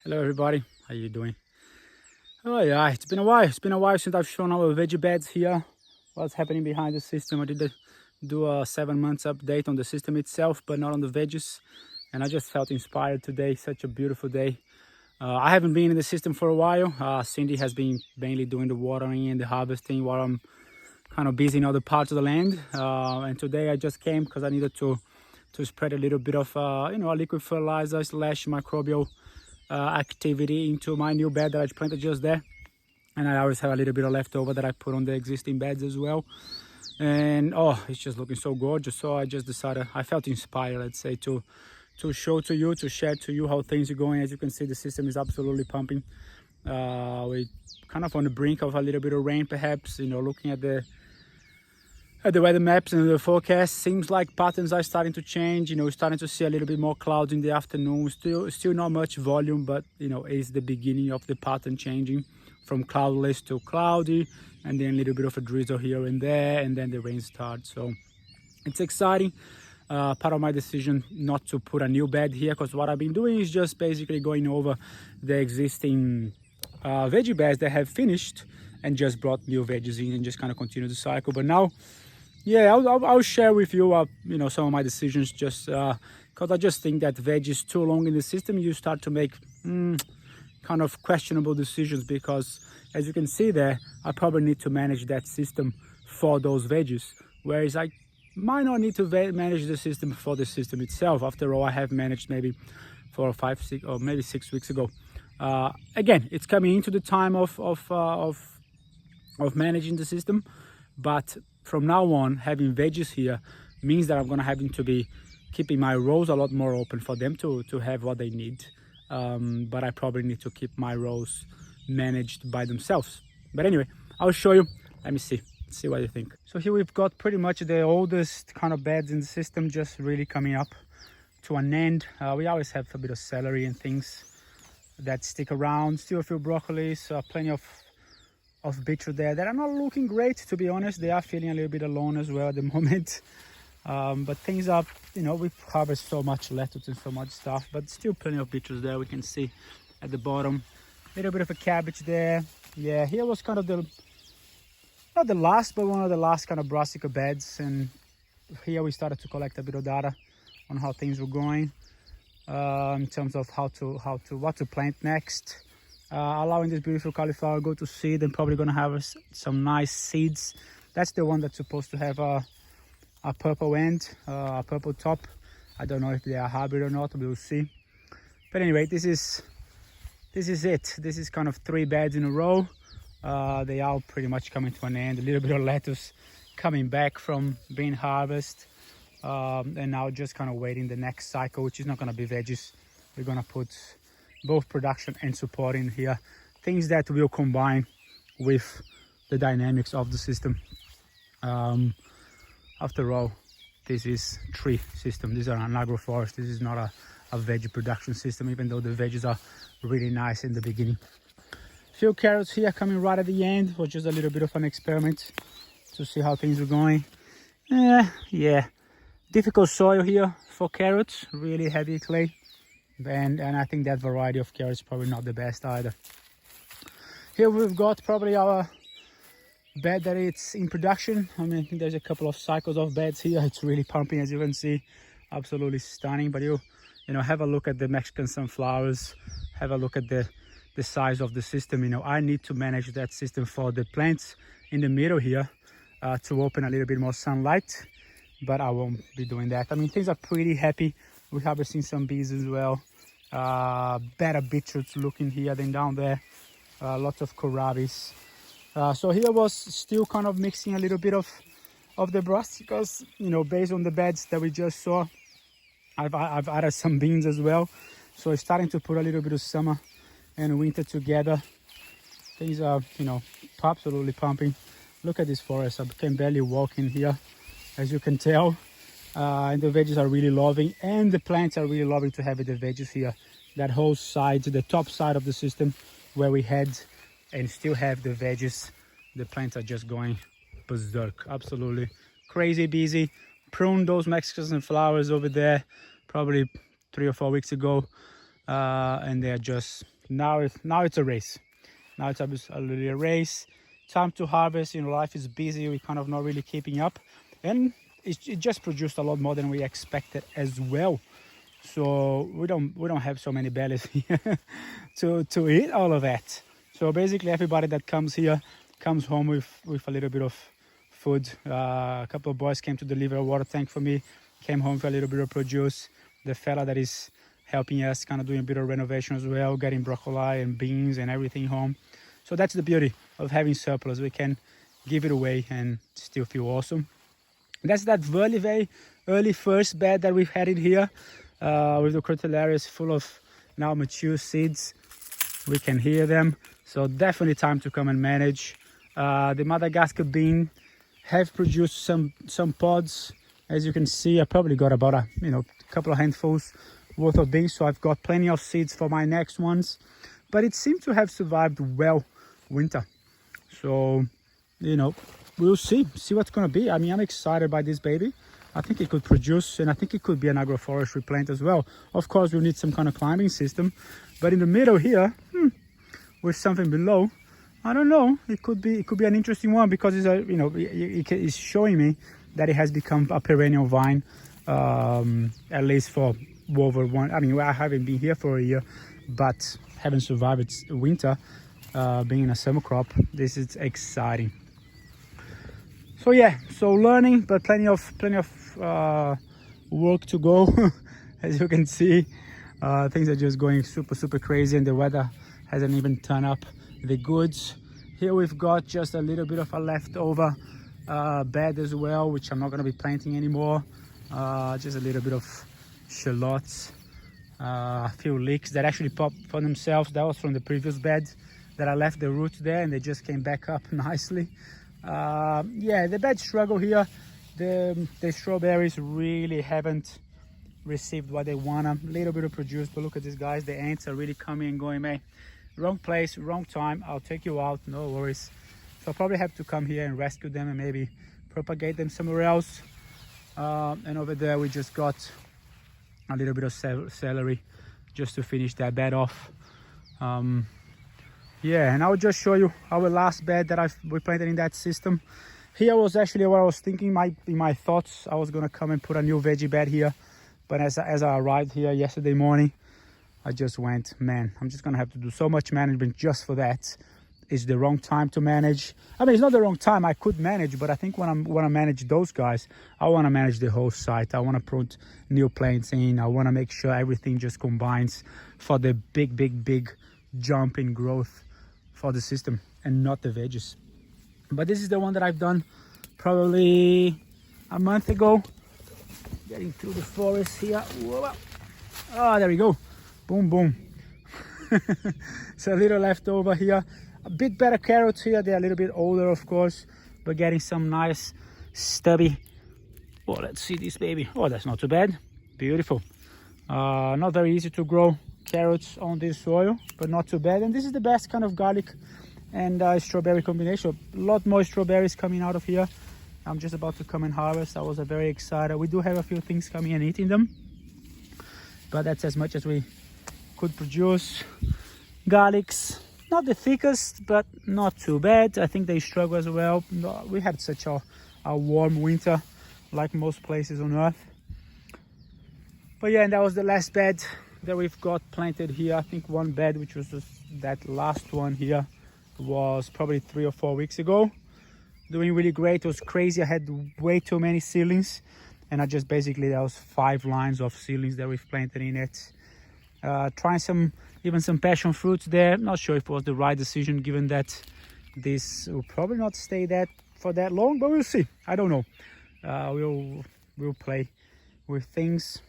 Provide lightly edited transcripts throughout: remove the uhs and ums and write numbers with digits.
Hello everybody, how you doing? Oh yeah, it's been a while. It's been a while since I've shown our veggie beds here. What's happening behind the system. I did do a 7 months update on the system itself, but not on the veggies. And I just felt inspired today. Such a beautiful day. I haven't been in the system for a while. Cindy has been mainly doing the watering and the harvesting while I'm kind of busy in other parts of the land. And today I just came because I needed to spread a little bit of a liquid fertilizer slash microbial activity into my new bed that I planted just there. And I always have a little bit of leftover that I put on the existing beds as well. And oh, it's just looking so gorgeous. So I just decided, I felt inspired, let's say, to show to you, to share to you how things are going. As you can see, the system is absolutely pumping. We're kind of on the brink of a little bit of rain, perhaps. Looking at the weather maps and the forecast, seems like patterns are starting to change. We're starting to see a little bit more clouds in the afternoon. Still not much volume, but it's the beginning of the pattern changing from cloudless to cloudy, and then a little bit of a drizzle here and there, and then the rain starts. So it's exciting. Part of my decision not to put a new bed here, because what I've been doing is just basically going over the existing veggie beds that have finished and just brought new veggies in and just kind of continue the cycle. But now, yeah, I'll share with you, some of my decisions, just because I just think that veg is too long in the system. You start to make kind of questionable decisions, because as you can see there, I probably need to manage that system for those veggies, whereas I might not need to manage the system for the system itself. After all, I have managed maybe 4 or 5, 6, or maybe 6 weeks ago. Again, it's coming into the time of managing the system, but from now on, having veggies here means that I'm going to have to be keeping my rows a lot more open for them to have what they need. But I probably need to keep my rows managed by themselves. But anyway, I'll show you. Let me see what you think. So here we've got pretty much the oldest kind of beds in the system, just really coming up to an end. We always have a bit of celery and things that stick around. Still a few broccolis, plenty of beetroot there that are not looking great, to be honest. They are feeling a little bit alone as well at the moment. But things are, we've harvested so much lettuce and so much stuff, but still plenty of beetroots there. We can see at the bottom a little bit of a cabbage there. Yeah, here was kind of not the last, but one of the last kind of brassica beds. And here we started to collect a bit of data on how things were going, in terms of what to plant next. Allowing this beautiful cauliflower go to seed, and probably gonna have some nice seeds. That's the one that's supposed to have a purple end, a purple top. I don't know if they are hybrid or not, we'll see. But anyway, this is it. This is kind of 3 beds in a row. They are pretty much coming to an end. A little bit of lettuce coming back from being harvested, and now just kind of waiting the next cycle, which is not going to be veggies. We're going to put both production and support in here, things that will combine with the dynamics of the system. After all, this is tree system. These are an agroforest. This is not a veggie production system, even though the veggies are really nice in the beginning. Few carrots here coming right at the end, was just a little bit of an experiment to see how things are going. Yeah, difficult soil here for carrots, really heavy clay, and I think that variety of carrots is probably not the best either. Here we've got probably our bed that it's in production. I mean, there's a couple of cycles of beds here. It's really pumping, as you can see, absolutely stunning. But you have a look at the Mexican sunflowers, have a look at the size of the system. I need to manage that system for the plants in the middle here, to open a little bit more sunlight, but I won't be doing that. I mean, things are pretty happy. We have seen some bees as well. Better beetroots looking here than down there. Lots of kohlrabis. So here was still kind of mixing a little bit of the brassicas, based on the beds that we just saw. I've added some beans as well. So it's starting to put a little bit of summer and winter together. Things are, absolutely pumping. Look at this forest. I can barely walk in here, as you can tell. And the veggies are really loving, and the plants are really loving to have the veggies here. That whole side, the top side of the system where we had and still have the veggies, the plants are just going berserk. Absolutely crazy busy. Pruned those Mexican flowers over there probably 3 or 4 weeks ago. and they're just now it's a race. Now it's absolutely a race. Time to harvest. You know, life is busy. We're kind of not really keeping up, and it just produced a lot more than we expected as well. So we don't have so many bellies here to eat all of that. So basically, everybody that comes here comes home with a little bit of food. A couple of boys came to deliver a water tank for me. Came home with a little bit of produce. The fella that is helping us, kind of doing a bit of renovation as well, getting broccoli and beans and everything home. So that's the beauty of having surplus. We can give it away and still feel awesome. That's that very early first bed that we've had in here, with the crotalaris full of now mature seeds. We can hear them, so definitely time to come and manage. The Madagascar bean have produced some pods. As you can see, I probably got about a couple of handfuls worth of beans, so I've got plenty of seeds for my next ones. But it seems to have survived well winter, so we'll see what's going to be. I mean, I'm excited by this baby. I think it could produce, and I think it could be an agroforestry plant as well. Of course, we'll need some kind of climbing system, but in the middle here, with something below, I don't know. It could be an interesting one, because it's showing me that it has become a perennial vine, at least for over one. I mean, I haven't been here for a year, but haven't survived its winter, being a summer crop. This is exciting. So yeah, so learning, but plenty of work to go. As you can see, things are just going super crazy, and the weather hasn't even turned up the goods. Here we've got just a little bit of a leftover bed as well, which I'm not going to be planting anymore. Just a little bit of shallots, a few leeks that actually popped for themselves. That was from the previous bed that I left the roots there, and they just came back up nicely. Yeah, the bed struggle here. The strawberries really haven't received what they want. A little bit of produce, but look at these guys. The ants are really coming and going, man. Wrong place, wrong time. I'll take you out, no worries. So I'll probably have to come here and rescue them and maybe propagate them somewhere else. And over there we just got a little bit of celery just to finish that bed off. Yeah, and I'll just show you our last bed that we planted in that system. Here was actually what I was thinking. In my thoughts, I was gonna come and put a new veggie bed here, but as I arrived here yesterday morning, I just went, man, I'm just gonna have to do so much management just for that. It's the wrong time to manage. I mean, it's not the wrong time. I could manage, but I think when I manage those guys, I want to manage the whole site. I want to put new plants in. I want to make sure everything just combines for the big jump in growth for the system, and not the veggies. But this is the one that I've done probably a month ago. Getting through the forest here. Whoa. Oh, there we go. Boom. So a little left over here. A bit better carrots here. They're a little bit older, of course, but getting some nice stubby. Oh, let's see this baby. Oh, that's not too bad. Beautiful. Not very easy to grow carrots on this soil, but not too bad. And this is the best kind of garlic and strawberry combination. A lot more strawberries coming out of here. I'm just about to come and harvest. I was very excited. We do have a few things coming and eating them, but that's as much as we could produce. Garlics, not the thickest, but not too bad. I think they struggle as well. We had such a warm winter, like most places on earth. But yeah, and that was the last bed that we've got planted here. I think one bed, which was just that last one here, was probably 3 or 4 weeks ago. Doing really great. It was crazy. I had way too many seedlings, and I just basically, there was 5 lines of seedlings that we've planted in it. Trying even some passion fruits there. Not sure if it was the right decision, given that this will probably not stay for that long, but we'll see. I don't know. We'll play with things.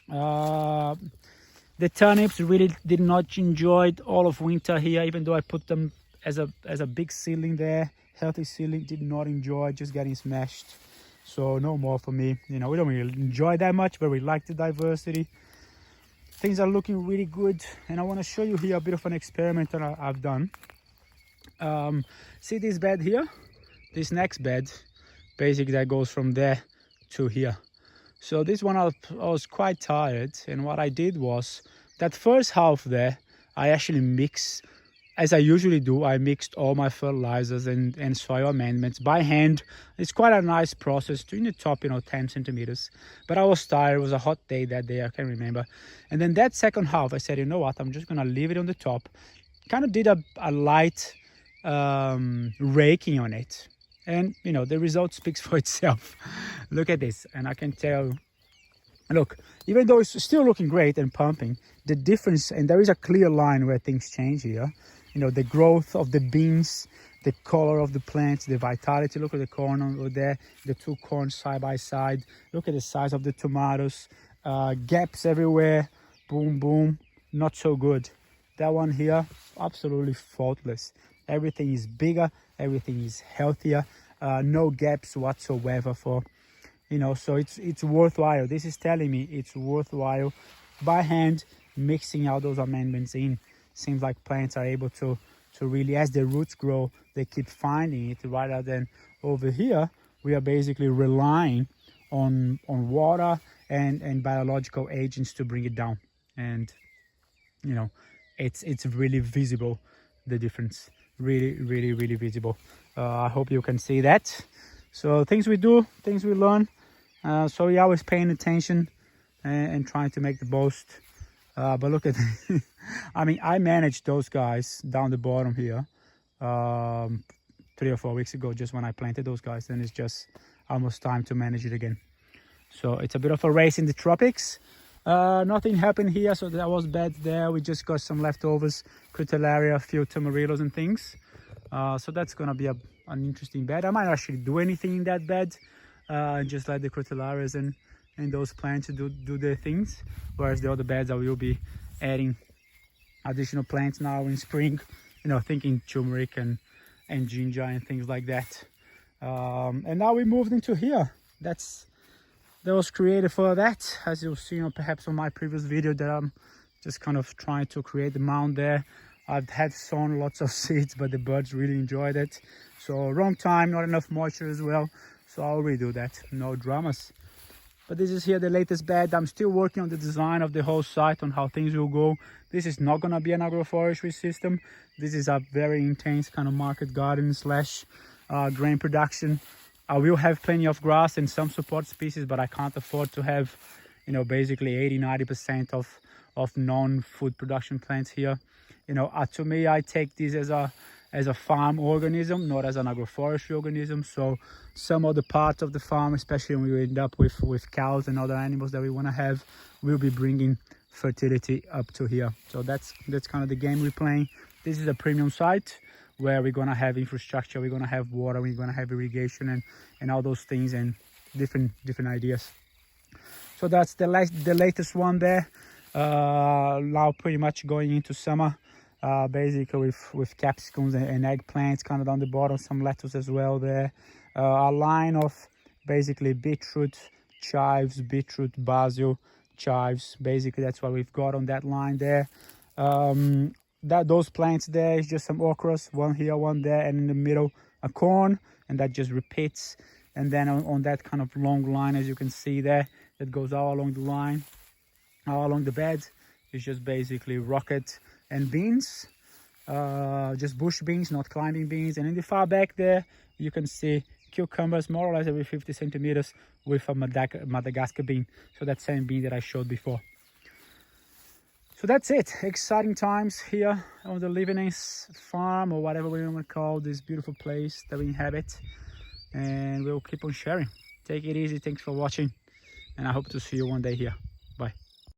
The turnips really did not enjoy all of winter here, even though I put them as a big seedling there. Healthy seedling, did not enjoy, just getting smashed. So no more for me. We don't really enjoy that much, but we like the diversity. Things are looking really good, and I want to show you here a bit of an experiment that I've done. See this bed here? This next bed, basically that goes from there to here. So this one I was quite tired, and what I did was that first half there, I actually mix, as I usually do, I mixed all my fertilizers and soil amendments by hand. It's quite a nice process, doing the top, 10 centimeters. But I was tired, it was a hot day that day, I can't remember. And then that second half, I said, you know what, I'm just gonna leave it on the top. Kind of did a light raking on it. And, the result speaks for itself. Look at this, and I can tell, look, even though it's still looking great and pumping, the difference, and there is a clear line where things change here. The growth of the beans, the color of the plants, the vitality. Look at the corn over there, the two corns side by side. Look at the size of the tomatoes, gaps everywhere, boom, boom, not so good. That one here, absolutely faultless. Everything is bigger, everything is healthier, no gaps whatsoever for, so it's worthwhile. This is telling me it's worthwhile by hand mixing out those amendments in. Seems like plants are able to really, as their roots grow, they keep finding it, rather than over here we are basically relying on water and biological agents to bring it down. And it's really visible, the difference, really visible. I hope you can see that. So things we do, things we learn, so we're always paying attention and trying to make the most. But look at I managed those guys down the bottom here 3 or 4 weeks ago, just when I planted those guys, and it's just almost time to manage it again. So it's a bit of a race in the tropics. Nothing happened here, so that was bad there. We just got some leftovers, critellaria, a few tamarillos and things. So that's gonna be an interesting bed. I might actually do anything in that bed, and just let the critellarias and those plants do their things, whereas the other beds I will be adding additional plants now in spring, thinking turmeric and ginger and things like that. And now we moved into here. That was created for that, as you'll see perhaps on my previous video, that I'm just kind of trying to create the mound there. I've had sown lots of seeds, but the birds really enjoyed it. So wrong time, not enough moisture as well, so I'll redo that, no dramas. But this is here the latest bed. I'm still working on the design of the whole site, on how things will go. This is not gonna be an agroforestry system. This is a very intense kind of market garden slash grain production. I will have plenty of grass and some support species, but I can't afford to have, basically 80-90% of non-food production plants here. To me, I take this as a farm organism, not as an agroforestry organism. So some of the parts of the farm, especially when we end up with cows and other animals that we want to have, we'll be bringing fertility up to here. So that's kind of the game we're playing. This is a premium site where we're going to have infrastructure, we're going to have water, we're going to have irrigation and all those things, and different ideas. So that's the latest one there. Now pretty much going into summer, basically with capsicums and eggplants kind of down the bottom, some lettuce as well there. A line of basically beetroot, chives, beetroot, basil, chives. Basically that's what we've got on that line there. Those plants there is just some okras, one here, one there, and in the middle a corn, and that just repeats. And then on that kind of long line, as you can see there, that goes all along the line, all along the bed, is just basically rocket and beans, just bush beans, not climbing beans. And in the far back there you can see cucumbers, more or less every 50 centimeters, with a Madagascar bean, so that same bean that I showed before. So that's it. Exciting times here on the Livingness farm, or whatever we want to call this beautiful place that we inhabit, and we'll keep on sharing. Take it easy. Thanks for watching, and I hope to see you one day here.